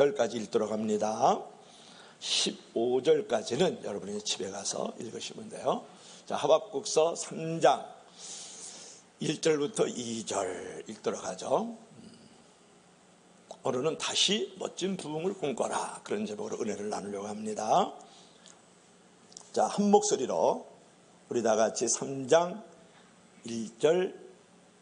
15절까지 읽도록 합니다. 15절까지는 여러분이 집에 가서 읽으시면 돼요. 자, 하박국서 3장 1절부터 2절 읽도록 하죠. 오늘은 다시 멋진 부흥을 꿈꿔라, 그런 제목으로 은혜를 나누려고 합니다. 자, 한 목소리로 우리 다 같이 3장 1절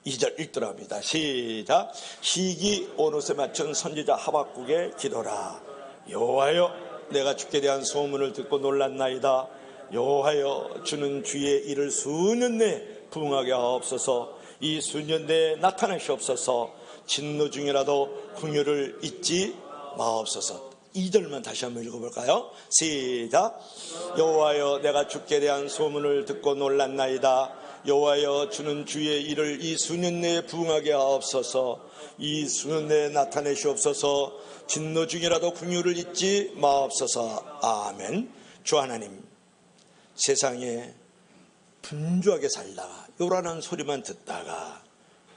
2절 읽도록 합니다. 시작. 시기 온옷에 맞춘 선지자 하박국의 기도라. 여호와여, 내가 주께 대한 소문을 듣고 놀랐나이다. 여호와여, 주는 주의 일을 수년 내에 부응하게 하옵소서. 이 수년 내에 나타나시옵소서. 진노 중이라도 긍휼을 잊지 마옵소서. 2절만 다시 한번 읽어볼까요? 시작. 여호와여, 내가 주께 대한 소문을 듣고 놀랐나이다. 여호와여, 주는 주의 일을 이 수년 내에 부응하게 하옵소서. 이 수년 내에 나타내시옵소서. 진노 중이라도 긍휼을 잊지 마옵소서. 아멘. 주 하나님, 세상에 분주하게 살다가 요란한 소리만 듣다가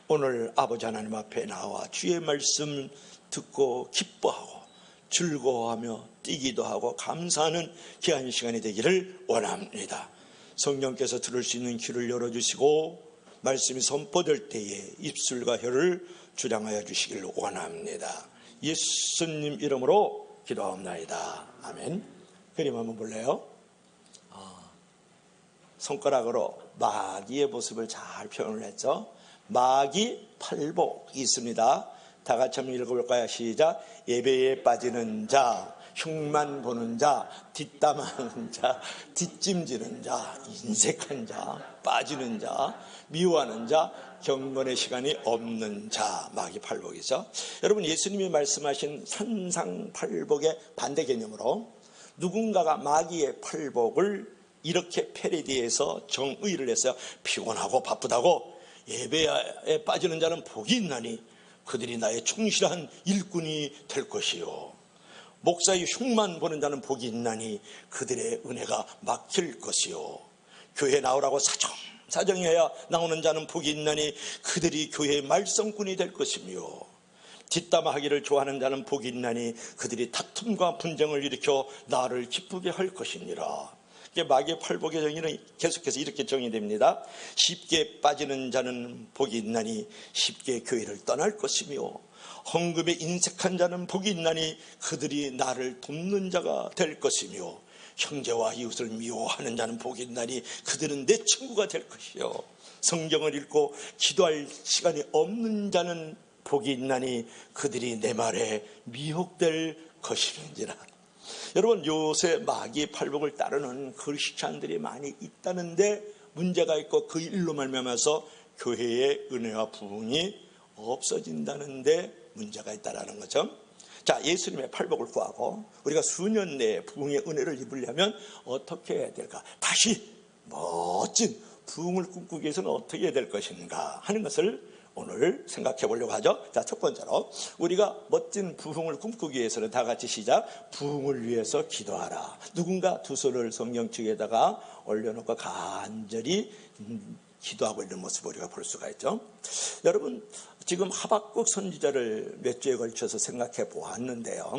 오늘 아버지 하나님 앞에 나와 주의 말씀 듣고 기뻐하고 즐거워하며 뛰기도 하고 감사하는 귀한 시간이 되기를 원합니다. 성령께서 들을 수 있는 귀를 열어주시고 말씀이 선포될 때에 입술과 혀를 주량하여 주시기를 원합니다. 예수님 이름으로 기도하옵나이다. 아멘. 그림 한번 볼래요? 손가락으로 마귀의 모습을 잘 표현을 했죠. 마귀 팔복이 있습니다. 다 같이 한번 읽어볼까요? 시작. 예배에 빠지는 자, 흉만 보는 자, 뒷담하는 자, 뒷짐지는 자, 인색한 자, 빠지는 자, 미워하는 자, 경건의 시간이 없는 자, 마귀 팔복이죠. 여러분, 예수님이 말씀하신 산상팔복의 반대 개념으로 누군가가 마귀의 팔복을 이렇게 패러디해서 정의를 했어요. 피곤하고 바쁘다고 예배에 빠지는 자는 복이 있나니 그들이 나의 충실한 일꾼이 될 것이요. 목사의 흉만 보는 자는 복이 있나니 그들의 은혜가 막힐 것이요. 교회에 나오라고 사정해야 나오는 자는 복이 있나니 그들이 교회의 말썽꾼이 될 것이며, 뒷담화하기를 좋아하는 자는 복이 있나니 그들이 다툼과 분쟁을 일으켜 나를 기쁘게 할 것이니라. 마귀의 팔복의 정의는 계속해서 이렇게 정의됩니다. 쉽게 빠지는 자는 복이 있나니 쉽게 교회를 떠날 것이며, 헌금에 인색한 자는 복이 있나니 그들이 나를 돕는 자가 될 것이며, 형제와 이웃을 미워하는 자는 복이 있나니 그들은 내 친구가 될 것이요. 성경을 읽고 기도할 시간이 없는 자는 복이 있나니 그들이 내 말에 미혹될 것이는지라. 여러분, 요새 마귀의 팔복을 따르는 크리스찬들이 많이 있다는데 문제가 있고 그 일로 말미암아서 교회의 은혜와 부흥이 없어진다는데 문제가 있다는 거죠. 자, 예수님의 팔복을 구하고 우리가 수년 내에 부흥의 은혜를 입으려면 어떻게 해야 될까? 다시 멋진 부흥을 꿈꾸기 위해서는 어떻게 해야 될 것인가 하는 것을 오늘 생각해 보려고 하죠. 자, 첫 번째로 우리가 멋진 부흥을 꿈꾸기 위해서는 다 같이 시작. 부흥을 위해서 기도하라. 누군가 두 손을 성경측에다가 올려놓고 간절히 기도하고 있는 모습을 우리가 볼 수가 있죠. 여러분, 지금 하박국 선지자를 몇 주에 걸쳐서 생각해 보았는데요.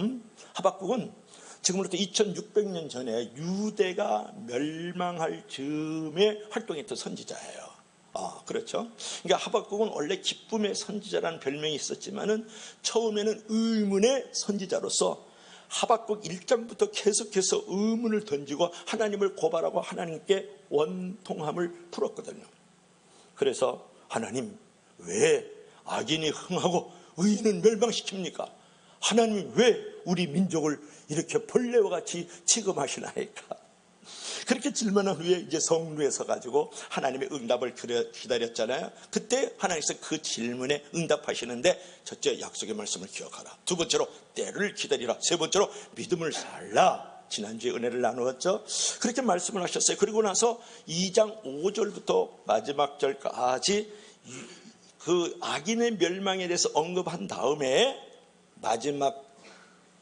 하박국은 지금부터 2600년 전에 유대가 멸망할 즈음에 활동했던 선지자예요. 그렇죠. 그러니까 하박국은 원래 기쁨의 선지자라는 별명이 있었지만은 처음에는 의문의 선지자로서 하박국 1장부터 계속해서 의문을 던지고 하나님을 고발하고 하나님께 원통함을 풀었거든요. 그래서 하나님, 왜 악인이 흥하고 의인은 멸망시킵니까? 하나님, 왜 우리 민족을 이렇게 벌레와 같이 취급하시나이까? 그렇게 질문한 후에 이제 성루에 서가지고 하나님의 응답을 기다렸잖아요. 그때 하나님께서 그 질문에 응답하시는데, 첫째, 약속의 말씀을 기억하라. 두 번째로, 때를 기다리라. 세 번째로, 믿음을 살라. 지난주에 은혜를 나누었죠. 그렇게 말씀을 하셨어요. 그리고 나서 2장 5절부터 마지막 절까지 그 악인의 멸망에 대해서 언급한 다음에 마지막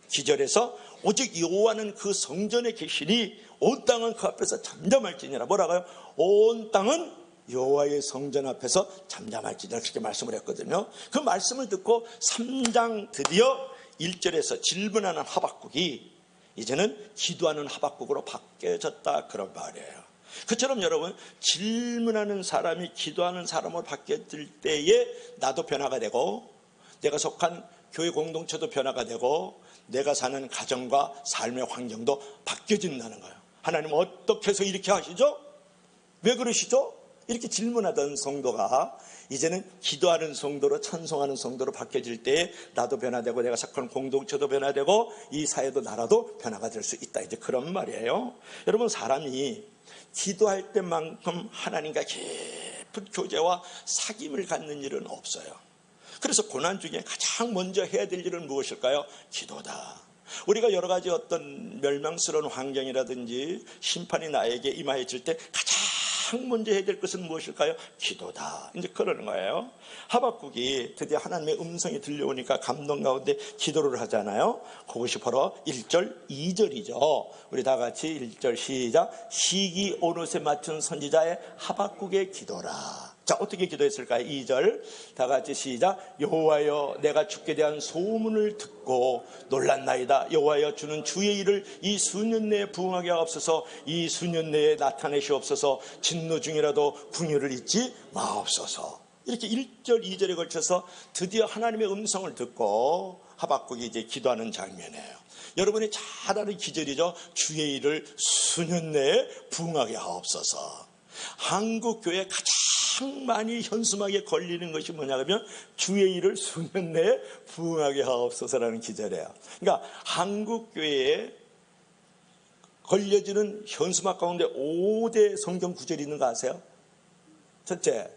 기절에서 오직 여호와는 그 성전에 계시니 온 땅은 그 앞에서 잠잠할지니라. 뭐라고요? 온 땅은 여호와의 성전 앞에서 잠잠할지니라. 그렇게 말씀을 했거든요. 그 말씀을 듣고 3장 드디어 1절에서 질문하는 하박국이 이제는 기도하는 하박국으로 바뀌어졌다, 그런 말이에요. 그처럼 여러분, 질문하는 사람이 기도하는 사람으로 바뀌어질 때에 나도 변화가 되고, 내가 속한 교회 공동체도 변화가 되고, 내가 사는 가정과 삶의 환경도 바뀌어진다는 거예요. 하나님 어떻게 해서 이렇게 하시죠? 왜 그러시죠? 이렇게 질문하던 성도가 이제는 기도하는 성도로, 찬송하는 성도로 바뀌어질 때에 나도 변화되고, 내가 속한 공동체도 변화되고, 이 사회도 나라도 변화가 될 수 있다, 이제 그런 말이에요. 여러분, 사람이 기도할 때만큼 하나님과 깊은 교제와 사귐을 갖는 일은 없어요. 그래서 고난 중에 가장 먼저 해야 될 일은 무엇일까요? 기도다. 우리가 여러 가지 어떤 멸망스러운 환경이라든지 심판이 나에게 임하여질 때 가장 먼저 해야 될 것은 무엇일까요? 기도다. 이제 그러는 거예요. 하박국이 드디어 하나님의 음성이 들려오니까 감동 가운데 기도를 하잖아요. 그것이 바로 1절, 2절이죠. 우리 다 같이 1절 시작. 시기 오롯에 맞춘 선지자의 하박국의 기도라. 자, 어떻게 기도했을까요? 2절 다 같이 시작. 여호와여, 내가 주께 대한 소문을 듣고 놀랐나이다. 여호와여, 주는 주의 일을 이 수년 내에 부응하게 하옵소서. 이 수년 내에 나타내시옵소서. 진노 중이라도 궁유를 잊지 마옵소서. 이렇게 1절 2절에 걸쳐서 드디어 하나님의 음성을 듣고 하박국이 이제 기도하는 장면이에요. 여러분이 잘 아는 기절이죠. 주의 일을 수년 내에 부응하게 하옵소서. 한국 교회에 가장 많이 현수막에 걸리는 것이 뭐냐 그러면 주의 일을 수년 내에 부응하게 하옵소서라는 기절이에요. 그러니까 한국 교회에 걸려지는 현수막 가운데 5대 성경 구절이 있는 거 아세요? 첫째,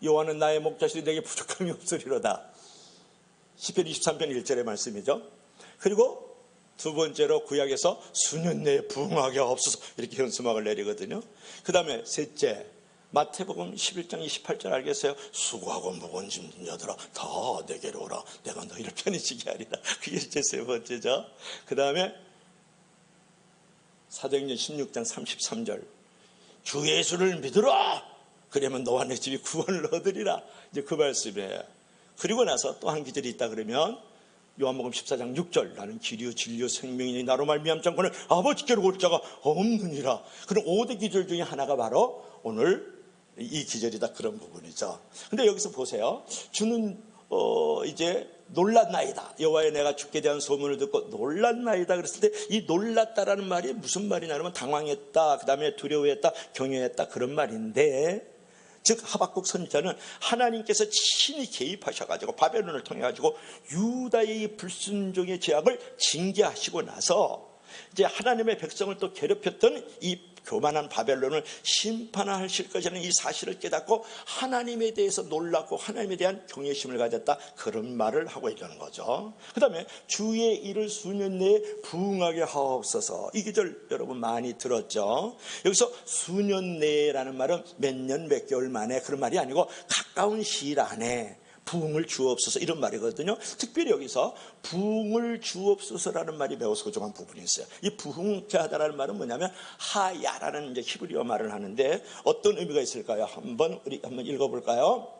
여호와는 나의 목자시니 내게 부족함이 없으리로다. 시편 23편 1절의 말씀이죠. 그리고 두 번째로 구약에서 수년 내에 부응하게 하옵소서, 이렇게 현수막을 내리거든요. 그 다음에 셋째, 마태복음 11장 28절 알겠어요? 수고하고 무거운 짐진 자들아 다 내게로 오라, 내가 너희를 편히 지게 하리라. 그게 제 세 번째죠. 그 다음에 사도행전 16장 33절, 주 예수를 믿으라, 그러면 너와 내 집이 구원을 얻으리라. 이제 그 말씀이에요. 그리고 나서 또 한 기절이 있다 그러면 요한복음 14장 6절, 나는 길이요 진리요 생명이니 나로 말미암지 않고는 아버지께로 올 자가 없느니라. 그럼 5대 기절 중에 하나가 바로 오늘 이 기절이다, 그런 부분이죠. 근데 여기서 보세요. 주는 이제 놀랐나이다. 여호와여, 내가 주께 대한 소문을 듣고 놀랐나이다 그랬을 때 이 놀랐다라는 말이 무슨 말이냐면 당황했다, 그 다음에 두려워했다, 경외했다, 그런 말인데, 즉 하박국 선지자는 하나님께서 친히 개입하셔가지고 바벨론을 통해 가지고 유다의 불순종의 죄악을 징계하시고 나서 이제 하나님의 백성을 또 괴롭혔던 이 교만한 바벨론을 심판하실 것이라는 이 사실을 깨닫고 하나님에 대해서 놀랐고 하나님에 대한 경외심을 가졌다, 그런 말을 하고 있다는 거죠. 그 다음에 주의 일을 수년 내에 부응하게 하옵소서. 이 기절 여러분 많이 들었죠. 여기서 수년 내라는 말은 몇 년 몇 개월 만에 그런 말이 아니고 가까운 시일 안에 부흥을 주옵소서, 이런 말이거든요. 특별히 여기서 부흥을 주옵소서라는 말이 매우 소중한 부분이 있어요. 이 부흥케 하다라는 말은 뭐냐면 하야라는 이제 히브리어 말을 하는데 어떤 의미가 있을까요? 우리 한번 읽어볼까요?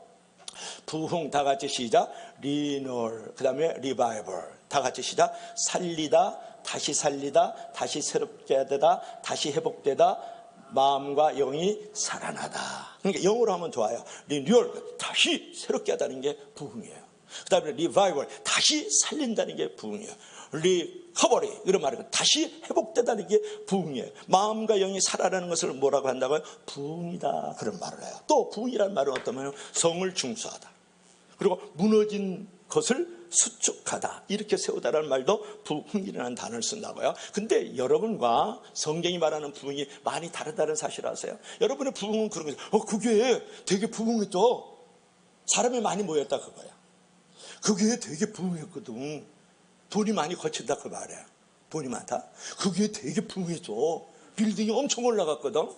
부흥, 다 같이 시작. 리놀, 그 다음에 리바이벌, 다 같이 시작. 살리다, 다시 살리다, 다시 새롭게 하다, 다시 회복되다, 마음과 영이 살아나다. 그러니까 영어로 하면 좋아요. 리뉴얼, 다시 새롭게 하다는 게 부흥이에요. 그 다음에 리바이벌, 다시 살린다는 게 부흥이에요. 리커버리, 이런 말이고 다시 회복되다는 게 부흥이에요. 마음과 영이 살아나는 것을 뭐라고 한다고요? 부흥이다, 그런 말을 해요. 또 부흥이라는 말은 어떤 말이에요? 성을 중수하다, 그리고 무너진 것을 수축하다, 이렇게 세우다라는 말도 부흥이라는 단어를 쓴다고요. 근데 여러분과 성경이 말하는 부흥이 많이 다르다는 사실 아세요? 여러분의 부흥은 그런 거죠. 그 교회에 되게 부흥했죠. 사람이 많이 모였다, 그거야. 그 교회에 되게 부흥했거든. 돈이 많이 거친다, 그 말이야. 돈이 많다. 그 교회에 되게 부흥했죠. 빌딩이 엄청 올라갔거든.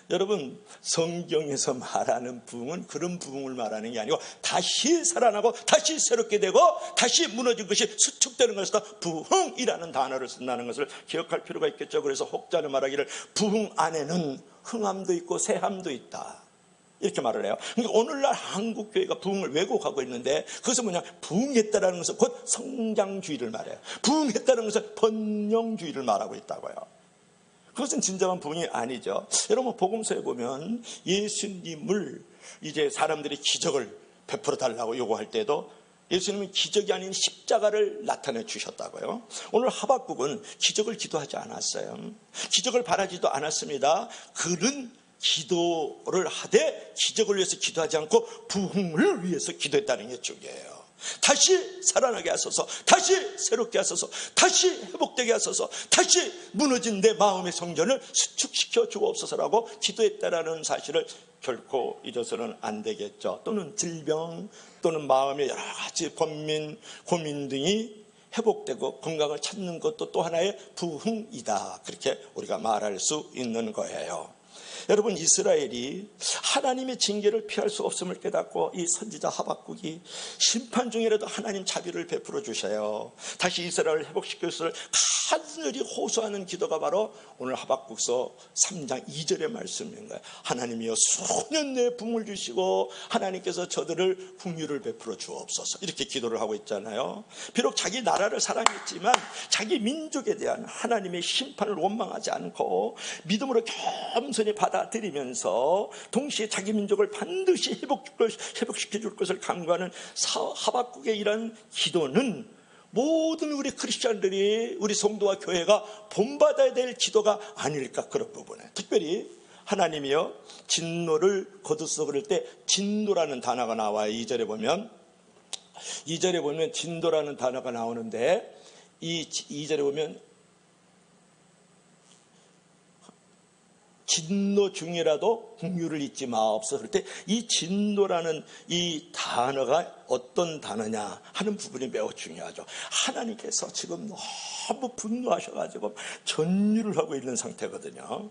여러분, 성경에서 말하는 부흥은 그런 부흥을 말하는 게 아니고 다시 살아나고 다시 새롭게 되고 다시 무너진 것이 수축되는 것에서 부흥이라는 단어를 쓴다는 것을 기억할 필요가 있겠죠. 그래서 혹자는 말하기를 부흥 안에는 흥함도 있고 새함도 있다. 이렇게 말을 해요. 그러니까 오늘날 한국교회가 부흥을 왜곡하고 있는데, 그것은 뭐냐, 부흥했다라는 것은 곧 성장주의를 말해요. 부흥했다는 것은 번영주의를 말하고 있다고요. 그것은 진정한 부흥이 아니죠. 여러분, 복음서에 보면 예수님을 이제 사람들이 기적을 베풀어 달라고 요구할 때도 예수님은 기적이 아닌 십자가를 나타내 주셨다고요. 오늘 하박국은 기적을 기도하지 않았어요. 기적을 바라지도 않았습니다. 그는 기도를 하되 기적을 위해서 기도하지 않고 부흥을 위해서 기도했다는 게 중요해요. 다시 살아나게 하소서, 다시 새롭게 하소서, 다시 회복되게 하소서, 다시 무너진 내 마음의 성전을 수축시켜 주옵소서라고 기도했다라는 사실을 결코 잊어서는 안 되겠죠. 또는 질병 또는 마음의 여러 가지 번민, 고민 등이 회복되고 건강을 찾는 것도 또 하나의 부흥이다, 그렇게 우리가 말할 수 있는 거예요. 여러분, 이스라엘이 하나님의 징계를 피할 수 없음을 깨닫고 이 선지자 하박국이 심판 중이라도 하나님 자비를 베풀어 주셔요. 다시 이스라엘을 회복시킬 것을 간절히 호소하는 기도가 바로 오늘 하박국서 3장 2절의 말씀인 거예요. 하나님이여 수년 내에 붕을 주시고 하나님께서 저들을 긍휼을 베풀어 주옵소서, 이렇게 기도를 하고 있잖아요. 비록 자기 나라를 사랑했지만 자기 민족에 대한 하나님의 심판을 원망하지 않고 믿음으로 겸손히 받아들이면서 동시에 자기 민족을 반드시 회복시켜 줄 것을 간구하는 하박국의 이런 기도는 모든 우리 크리스찬들이, 우리 성도와 교회가 본받아야 될 기도가 아닐까, 그런 부분에 특별히 하나님이여 진노를 거두소서 그럴 때 진노라는 단어가 나와요. 2절에 보면 진노라는 단어가 나오는데, 이 2절에 보면 진노 중이라도 긍휼을 잊지 마옵소서 그럴 때 이 진노라는 이 단어가 어떤 단어냐 하는 부분이 매우 중요하죠. 하나님께서 지금 너무 분노하셔가지고 전율을 하고 있는 상태거든요.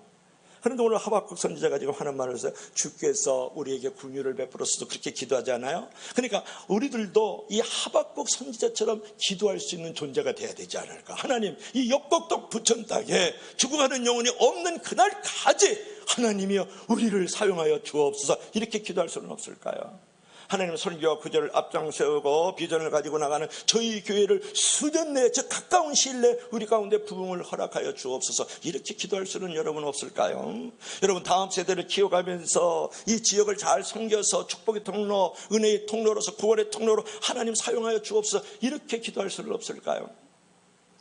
그런데 오늘 하박국 선지자가 지금 하는 말을 해서 주께서 우리에게 긍휼을 베풀어서 그렇게 기도하지 않아요? 그러니까 우리들도 이 하박국 선지자처럼 기도할 수 있는 존재가 돼야 되지 않을까. 하나님, 이 역곡동 부천 땅에 죽어가는 영혼이 없는 그날까지 하나님이여 우리를 사용하여 주옵소서, 이렇게 기도할 수는 없을까요? 하나님, 설교와 구절을 앞장세우고 비전을 가지고 나가는 저희 교회를 수년 내에, 즉 가까운 시일 내에 우리 가운데 부흥을 허락하여 주옵소서, 이렇게 기도할 수는 여러분 없을까요? 여러분, 다음 세대를 키워가면서 이 지역을 잘 섬겨서 축복의 통로, 은혜의 통로로서 구원의 통로로 하나님 사용하여 주옵소서, 이렇게 기도할 수는 없을까요?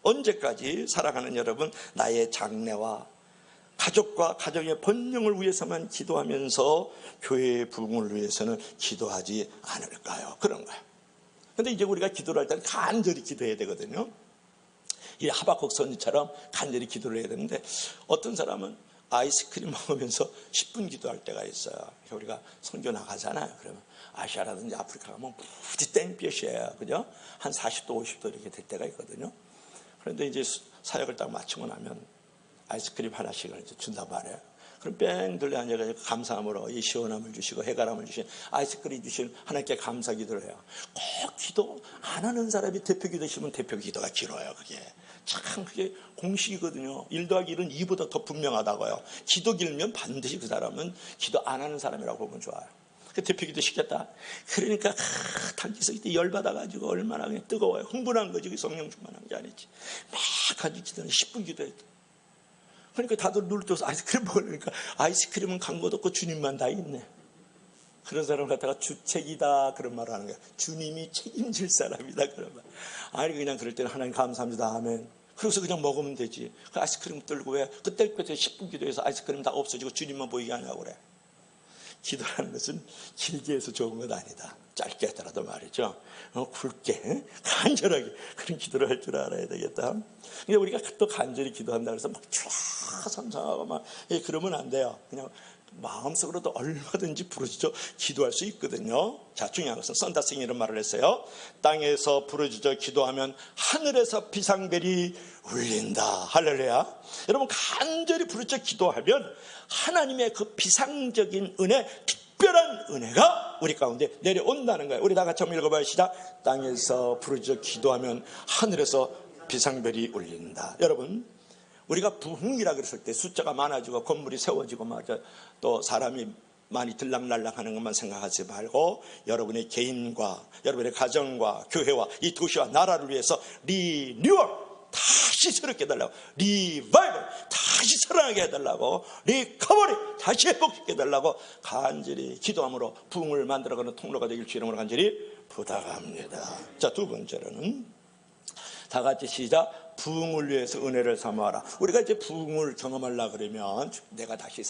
언제까지 살아가는 여러분, 나의 장래와 가족과 가정의 번영을 위해서만 기도하면서 교회의 부흥을 위해서는 기도하지 않을까요? 그런 거예요. 그런데 이제 우리가 기도를 할 때는 간절히 기도해야 되거든요. 이 하박국 선지처럼 간절히 기도를 해야 되는데, 어떤 사람은 아이스크림 먹으면서 10분 기도할 때가 있어요. 우리가 선교 나가잖아요. 그러면 아시아라든지 아프리카 가면 무지 땡볕이에요. 그죠? 한 40도 50도 이렇게 될 때가 있거든요. 그런데 이제 사역을 딱 마치고 나면 아이스크림 하나씩을 준단 말이에요. 그럼 뺑 돌려 앉아가지고 감사함으로 이 시원함을 주시고 해가람을 주신 아이스크림 주신 하나님께 감사 기도를 해요. 꼭 기도 안 하는 사람이 대표 기도시면 대표 기도가 길어요. 그게 참 그게 공식이거든요. 1 더하기 1은 2보다 더 분명하다고요. 기도 길면 반드시 그 사람은 기도 안 하는 사람이라고 보면 좋아요. 그 대표 기도 시켰다. 그러니까 단기서 이때 열받아가지고 얼마나 그냥 뜨거워요. 흥분한 거지. 성령 충만한 게 아니지. 막 가지고 기도는 10분 기도했다. 그러니까 다들 눈을 떠서 아이스크림 먹으니까 아이스크림은 간 것도 없고 주님만 다 있네. 그런 사람 갖다가 주책이다 그런 말을 하는 거야. 주님이 책임질 사람이다 그런 말. 아니 그냥 그럴 때는 하나님 감사합니다 아멘. 그래서 그냥 먹으면 되지. 그 아이스크림 들고 왜 그때부터 10분 기도해서 아이스크림 다 없어지고 주님만 보이게 하냐고 그래. 기도라는 것은 길게 해서 좋은 건 아니다. 짧게 하더라도 말이죠. 굵게 간절하게 그런 기도를 할 줄 알아야 되겠다. 근데 우리가 또 간절히 기도한다 그래서 막 천천하고 막 그러면 안 돼요. 그냥 마음속으로도 얼마든지 부르짖어 기도할 수 있거든요. 자, 중요한 것은 썬다싱이 이런 말을 했어요. 땅에서 부르짖어 기도하면 하늘에서 비상벨이 울린다. 할렐루야. 여러분, 간절히 부르짖어 기도하면 하나님의 그 비상적인 은혜, 특별한 은혜가 우리 가운데 내려온다는 거예요. 우리 다 같이 한번 읽어봐요. 시작. 땅에서 부르짖어 기도하면 하늘에서 비상벨이 울린다. 여러분, 우리가 부흥이라 그랬을 때 숫자가 많아지고 건물이 세워지고 또 사람이 많이 들락날락하는 것만 생각하지 말고 여러분의 개인과 여러분의 가정과 교회와 이 도시와 나라를 위해서 리뉴얼, 다시 새롭게 해달라고, 리바이벌, 다시 사랑하게 해달라고, 리커버리, 다시 회복시켜 해달라고 간절히 기도함으로 부흥을 만들어가는 통로가 되길 주 이름으로 간절히 부탁합니다. 자, 두 번째로는 다 같이 시작. 부흥을 위해서 은혜를 삼아라. 우리가 이제 부흥을 경험하려고 그러면 내가 다시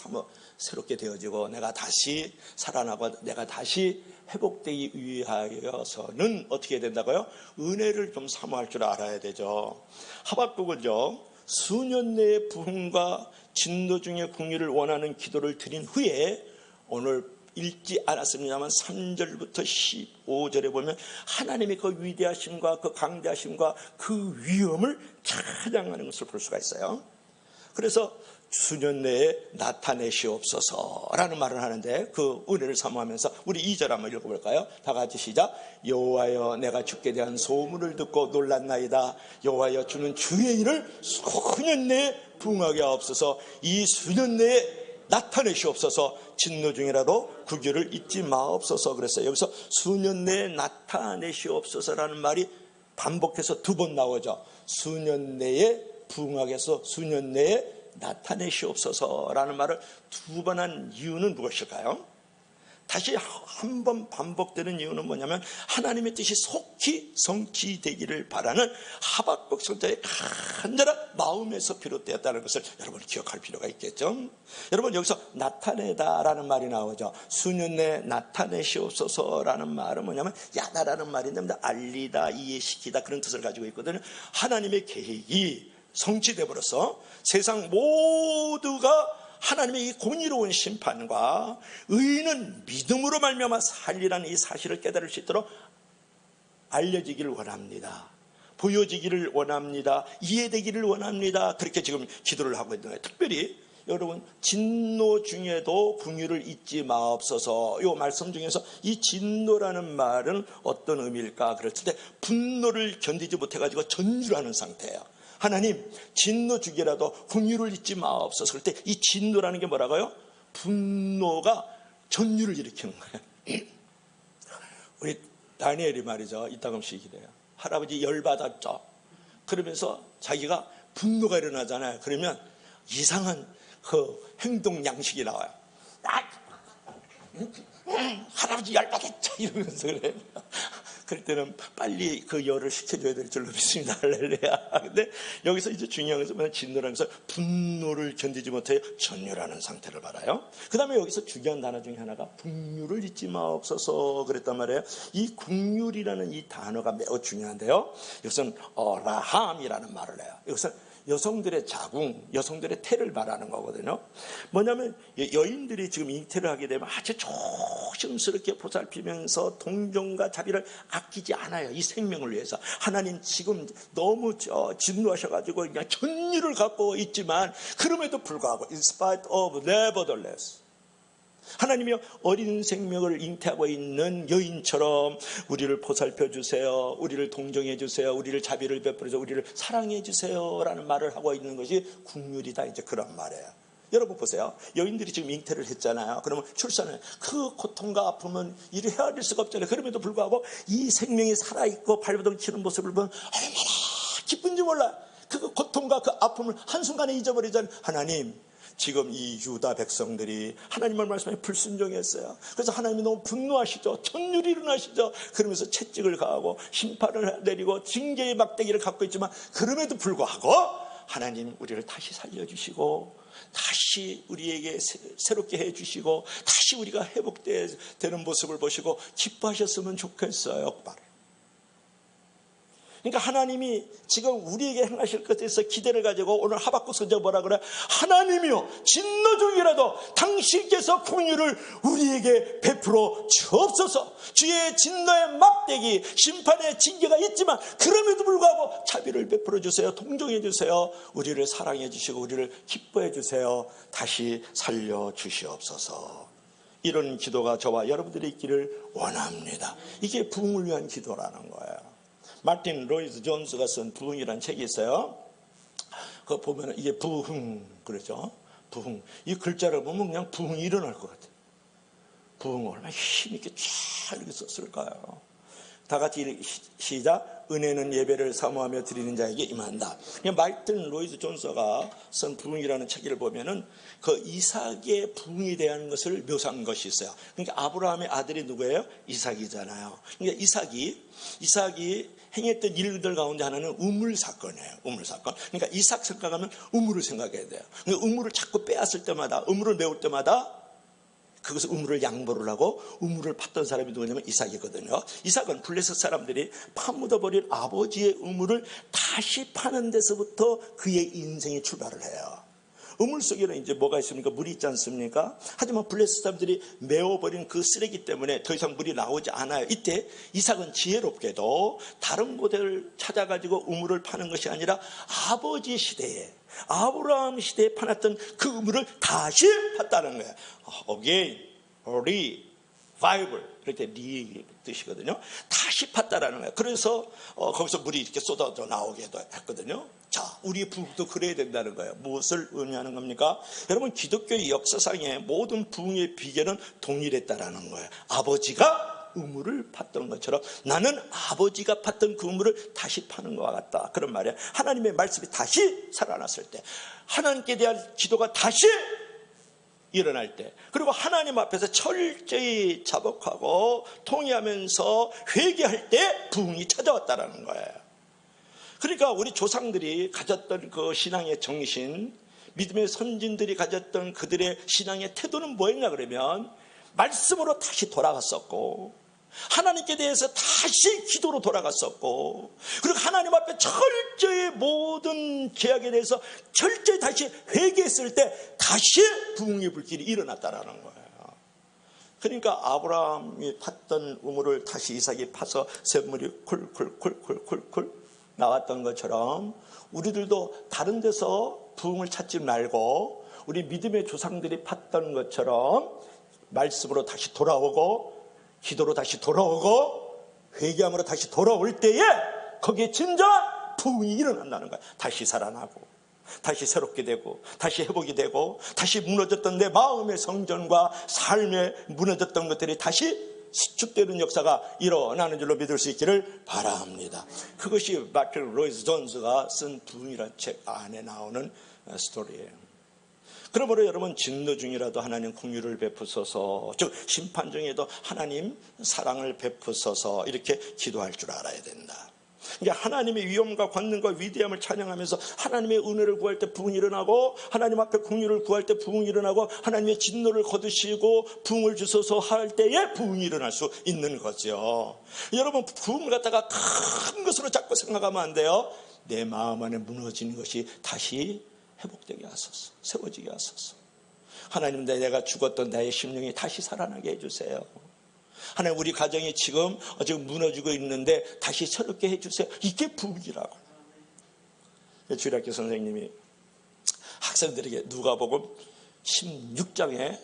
새롭게 되어지고 내가 다시 살아나고 내가 다시 회복되기 위하여서는 어떻게 된다고요? 은혜를 좀 사모할 줄 알아야 되죠. 하박국은요, 수년 내의 부흥과 진노 중의 궁리를 원하는 기도를 드린 후에 오늘 읽지 않았습니다만 3절부터 15절에 보면 하나님의 그 위대하심과 그 강대하심과 그 위엄을 찬양하는 것을 볼 수가 있어요. 그래서 수년 내에 나타내시옵소서라는 말을 하는데 그 은혜를 사모하면서 우리 2절 한번 읽어볼까요? 다 같이 시작. 여호와여, 내가 주께 대한 소문을 듣고 놀랐나이다. 여호와여, 주는 주의 일을 수년 내에 부응하게 하옵소서. 이 수년 내에 나타내시옵소서. 진노 중이라도 그 길을 잊지 마옵소서 그랬어요. 여기서 수년 내에 나타내시옵소서라는 말이 반복해서 2번 나오죠. 수년 내에 부응하게 해서 수년 내에 나타내시옵소서라는 말을 2번 한 이유는 무엇일까요? 다시 한 번 반복되는 이유는 뭐냐면 하나님의 뜻이 속히 성취되기를 바라는 하박국 선자의 간절한 마음에서 비롯되었다는 것을 여러분 기억할 필요가 있겠죠. 여러분 여기서 나타내다라는 말이 나오죠. 수년 내에 나타내시옵소서라는 말은 뭐냐면 야다라는 말인데 알리다, 이해시키다 그런 뜻을 가지고 있거든요. 하나님의 계획이 성취돼 버려서 세상 모두가 하나님의 이 공의로운 심판과 의인은 믿음으로 말미암아 살리라는 이 사실을 깨달을 수 있도록 알려지기를 원합니다. 보여지기를 원합니다. 이해되기를 원합니다. 그렇게 지금 기도를 하고 있는 거예요. 특별히 여러분 진노 중에도 긍휼을 잊지 마옵소서. 이 말씀 중에서 이 진노라는 말은 어떤 의미일까? 그럴 때 분노를 견디지 못해가지고 전율하는 상태예요. 하나님 진노 중이라도 긍휼을 잊지 마옵소서. 그럴 때 이 진노라는 게 뭐라고요? 분노가 전율을 일으키는 거예요. 우리 다니엘이 말이죠. 이따금씩 이래요. 할아버지 열받았죠. 그러면서 자기가 분노가 일어나잖아요. 그러면 이상한 그 행동 양식이 나와요. 할아버지 열받았죠 이러면서 그래요. 그럴 때는 빨리 그 열을 식혀줘야 될 줄로 믿습니다. 할렐루야. 근데 여기서 이제 중요한 것은 뭐냐면 진노라면서 분노를 견디지 못해 전율하는 상태를 말아요. 그 다음에 여기서 중요한 단어 중에 하나가 긍휼을 잊지 마옵소서 그랬단 말이에요. 이 긍휼이라는 이 단어가 매우 중요한데요. 여기서는 라함이라는 말을 해요. 여기서 여성들의 자궁, 여성들의 태를 말하는 거거든요. 뭐냐면 여인들이 지금 잉태를 하게 되면 아주 조심스럽게 보살피면서 동정과 자비를 아끼지 않아요. 이 생명을 위해서. 하나님 지금 너무 진노하셔가지고 그냥 전율을 갖고 있지만 그럼에도 불구하고 in spite of nevertheless 하나님이 어린 생명을 잉태하고 있는 여인처럼 우리를 보살펴 주세요. 우리를 동정해 주세요. 우리를 자비를 베풀어 주세요. 우리를 사랑해 주세요. 라는 말을 하고 있는 것이 긍휼이다. 이제 그런 말이에요. 여러분 보세요. 여인들이 지금 잉태를 했잖아요. 그러면 출산을 그 고통과 아픔은 이를 헤아릴 수가 없잖아요. 그럼에도 불구하고 이 생명이 살아있고 발버둥 치는 모습을 보면 얼마나 기쁜지 몰라요. 그 고통과 그 아픔을 한순간에 잊어버리잖아요. 하나님 지금 이 유다 백성들이 하나님의 말씀에 불순종했어요. 그래서 하나님이 너무 분노하시죠. 전율이 일어나시죠. 그러면서 채찍을 가하고 심판을 내리고 징계의 막대기를 갖고 있지만 그럼에도 불구하고 하나님 우리를 다시 살려주시고 다시 우리에게 새롭게 해주시고 다시 우리가 회복되는 모습을 보시고 기뻐하셨으면 좋겠어요. 그러니까 하나님이 지금 우리에게 행하실 것에 대해서 기대를 가지고 오늘 하박국 선지자가 뭐라 그래? 하나님이요 진노 중이라도 당신께서 긍휼을 우리에게 베풀어 주옵소서. 주의 진노의 막대기 심판의 징계가 있지만 그럼에도 불구하고 자비를 베풀어 주세요. 동정해 주세요. 우리를 사랑해 주시고 우리를 기뻐해 주세요. 다시 살려 주시옵소서. 이런 기도가 저와 여러분들이 있기를 원합니다. 이게 부흥을 위한 기도라는 거예요. 마틴 로이드 존스가 쓴 부흥이라는 책이 있어요. 그거 보면 이게 부흥 그러죠. 부흥. 이 글자를 보면 그냥 부흥이 일어날 것 같아요. 부흥을 얼마나 힘있게 쫙 이렇게 썼을까요? 다 같이 시작. 은혜는 예배를 사모하며 드리는 자에게 임한다. 마이틀 로이드 존서가 쓴 부흥이라는 책을 보면은 그 이삭의 부흥에 대한 것을 묘사한 것이 있어요. 그러니까 아브라함의 아들이 누구예요? 이삭이잖아요. 그러니까 이삭이 행했던 일들 가운데 하나는 우물 사건이에요. 우물 사건. 그러니까 이삭 생각하면 우물을 생각해야 돼요. 그러니까 우물을 자꾸 빼앗을 때마다, 우물을 메울 때마다 그것을 우물을 양보를 하고 우물을 팠던 사람이 누구냐면 이삭이거든요. 이삭은 블레셋 사람들이 파묻어버린 아버지의 우물을 다시 파는 데서부터 그의 인생이 출발을 해요. 우물 속에는 이제 뭐가 있습니까? 물이 있지 않습니까? 하지만 블레셋 사람들이 메워버린 그 쓰레기 때문에 더 이상 물이 나오지 않아요. 이때 이삭은 지혜롭게도 다른 곳을 찾아가지고 우물을 파는 것이 아니라 아버지 시대에, 아브라함 시대에 파놨던 그 우물을 다시 팠다는 거예요. Again, revival, 이렇게 리 뜻이거든요. 다시 팠다라는 거예요. 그래서 거기서 물이 이렇게 쏟아져 나오기도 했거든요. 자, 우리 부흥도 그래야 된다는 거예요. 무엇을 의미하는 겁니까? 여러분, 기독교의 역사상의 모든 부흥의 비결은 동일했다라는 거예요. 아버지가 우물을 팠던 것처럼 나는 아버지가 팠던 그 우물을 다시 파는 것과 같다. 그런 말이에요. 하나님의 말씀이 다시 살아났을 때, 하나님께 대한 기도가 다시 일어날 때, 그리고 하나님 앞에서 철저히 자복하고 통회하면서 회개할 때 부흥이 찾아왔다는 거예요. 그러니까 우리 조상들이 가졌던 그 신앙의 정신, 믿음의 선진들이 가졌던 그들의 신앙의 태도는 뭐였냐 그러면 말씀으로 다시 돌아갔었고, 하나님께 대해서 다시 기도로 돌아갔었고, 그리고 하나님 앞에 철저히 모든 죄악에 대해서 철저히 다시 회개했을 때 다시 부흥의 불길이 일어났다라는 거예요. 그러니까 아브라함이 팠던 우물을 다시 이삭이 파서 샘물이 쿨쿨쿨쿨쿨 나왔던 것처럼 우리들도 다른 데서 부흥을 찾지 말고 우리 믿음의 조상들이 팠던 것처럼 말씀으로 다시 돌아오고, 기도로 다시 돌아오고, 회개함으로 다시 돌아올 때에 거기에 진짜 부흥이 일어난다는 거야. 다시 살아나고, 다시 새롭게 되고, 다시 회복이 되고, 다시 무너졌던 내 마음의 성전과 삶에 무너졌던 것들이 다시 수축되는 역사가 일어나는 줄로 믿을 수 있기를 바랍니다. 그것이 마이클 로이드 존스가 쓴 부흥이라는 책 안에 나오는 스토리예요. 그러므로 여러분, 진노 중이라도 하나님 긍휼을 베푸소서, 즉 심판 중에도 하나님 사랑을 베푸소서, 이렇게 기도할 줄 알아야 된다. 그러니까 하나님의 위엄과 권능과 위대함을 찬양하면서 하나님의 은혜를 구할 때 부흥이 일어나고, 하나님 앞에 긍휼을 구할 때 부흥이 일어나고, 하나님의 진노를 거두시고 부흥을 주소서 할 때에 부흥이 일어날 수 있는 거죠. 여러분, 부흥을 갖다가 큰 것으로 자꾸 생각하면 안 돼요. 내 마음 안에 무너진 것이 다시 회복되게 하소서, 세워지게 하소서. 하나님, 내가 죽었던 나의 심령이 다시 살아나게 해주세요. 하나님, 우리 가정이 지금 무너지고 있는데 다시 새롭게 해주세요. 이게 부흥이라고. 주일학교 선생님이 학생들에게 누가복음 16장에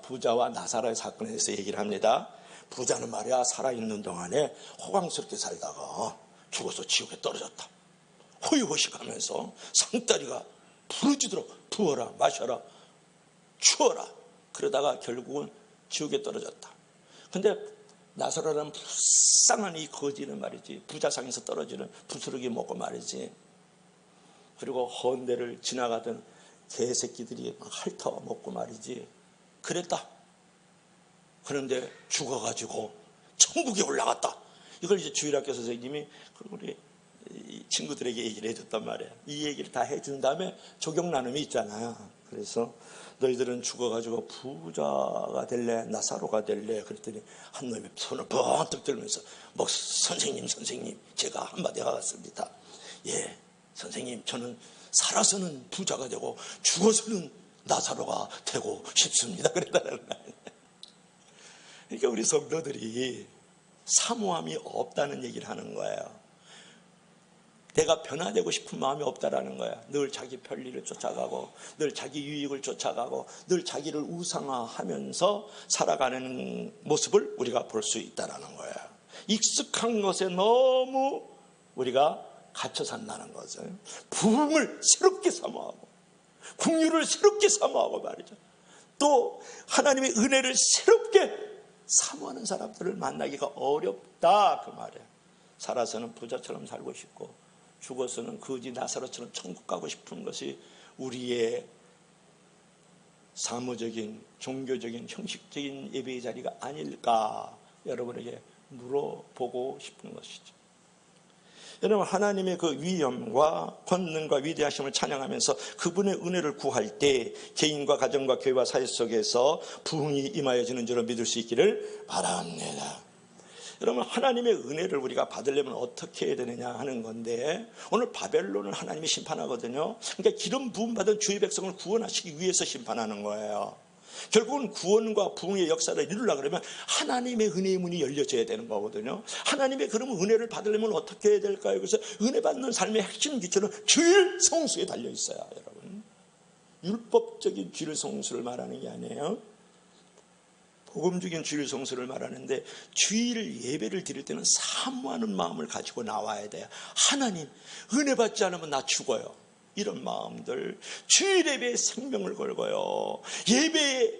부자와 나사로의 사건에 대해서 얘기를 합니다. 부자는 말이야, 살아있는 동안에 호강스럽게 살다가 죽어서 지옥에 떨어졌다. 호의호식하면서 상다리가 부르짖도록 부어라 마셔라 추워라, 그러다가 결국은 지옥에 떨어졌다. 근데 나사로는 불쌍한 이 거지는 말이지, 부자상에서 떨어지는 부스러기 먹고 말이지, 그리고 헌데를 지나가던 개새끼들이 막 핥아 먹고 말이지 그랬다. 그런데 죽어가지고 천국에 올라갔다. 이걸 이제 주일학교 선생님이 우리 친구들에게 얘기를 해줬단 말이에요. 이 얘기를 다 해준 다음에 적용 나눔이 있잖아요. 그래서 너희들은 죽어가지고 부자가 될래, 나사로가 될래? 그랬더니 한 놈이 손을 번뜩 들면서 선생님 제가 한마디 하겠습니다. 예, 선생님, 저는 살아서는 부자가 되고 죽어서는 나사로가 되고 싶습니다. 그랬다는 거예요. 그러니까 우리 성도들이 사모함이 없다는 얘기를 하는 거예요. 내가 변화되고 싶은 마음이 없다라는 거야. 늘 자기 편리를 쫓아가고, 늘 자기 유익을 쫓아가고, 늘 자기를 우상화하면서 살아가는 모습을 우리가 볼 수 있다라는 거야. 익숙한 것에 너무 우리가 갇혀 산다는 거죠. 부흥을 새롭게 사모하고, 긍휼을 새롭게 사모하고 말이죠. 또 하나님의 은혜를 새롭게 사모하는 사람들을 만나기가 어렵다, 그 말이에요. 살아서는 부자처럼 살고 싶고 죽어서는 거지 나사로처럼 천국 가고 싶은 것이 우리의 사무적인, 종교적인, 형식적인 예배의 자리가 아닐까 여러분에게 물어보고 싶은 것이죠. 여러분, 하나님의 그 위엄과 권능과 위대하심을 찬양하면서 그분의 은혜를 구할 때 개인과 가정과 교회와 사회 속에서 부흥이 임하여지는 줄을 믿을 수 있기를 바랍니다. 여러분, 하나님의 은혜를 우리가 받으려면 어떻게 해야 되느냐 하는 건데, 오늘 바벨론을 하나님이 심판하거든요. 그러니까 기름 부음 받은 주의 백성을 구원하시기 위해서 심판하는 거예요. 결국은 구원과 부흥의 역사를 이루려고 그러면 하나님의 은혜의 문이 열려져야 되는 거거든요. 하나님의 그러면 은혜를 받으려면 어떻게 해야 될까요? 그래서 은혜 받는 삶의 핵심 기초는 주일 성수에 달려 있어요, 여러분. 율법적인 주일 성수를 말하는 게 아니에요. 복음적인 주일 성수를 말하는데, 주일 예배를 드릴 때는 사모하는 마음을 가지고 나와야 돼요. 하나님, 은혜 받지 않으면 나 죽어요. 이런 마음들, 주일 예배에 생명을 걸고요, 예배에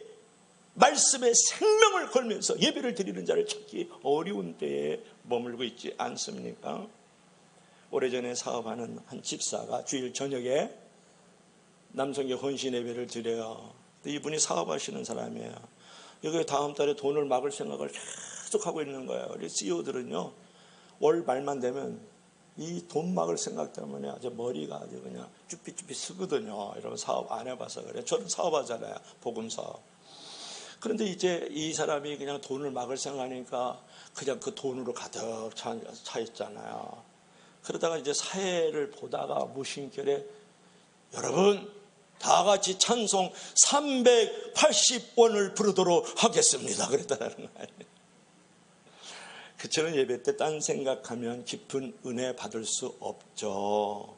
말씀에 생명을 걸면서 예배를 드리는 자를 찾기 어려운 때에 머물고 있지 않습니까? 오래전에 사업하는 한 집사가 주일 저녁에 남성교 헌신 예배를 드려요. 이분이 사업하시는 사람이에요. 여기 다음 달에 돈을 막을 생각을 계속 하고 있는 거예요. 우리 CEO들은요, 월 말만 되면 이 돈 막을 생각 때문에 아주 머리가 아주 그냥 쭈삣쭈삣 쓰거든요. 여러분, 사업 안 해봐서 그래요. 저는 사업하잖아요, 복음 사업. 그런데 이제 이 사람이 그냥 돈을 막을 생각하니까 그냥 그 돈으로 가득 차 있잖아요. 그러다가 이제 사회를 보다가 무심결에, 여러분 다 같이 찬송 380원을 부르도록 하겠습니다, 그랬다는 거예요. 그처럼 예배 때 딴 생각하면 깊은 은혜 받을 수 없죠.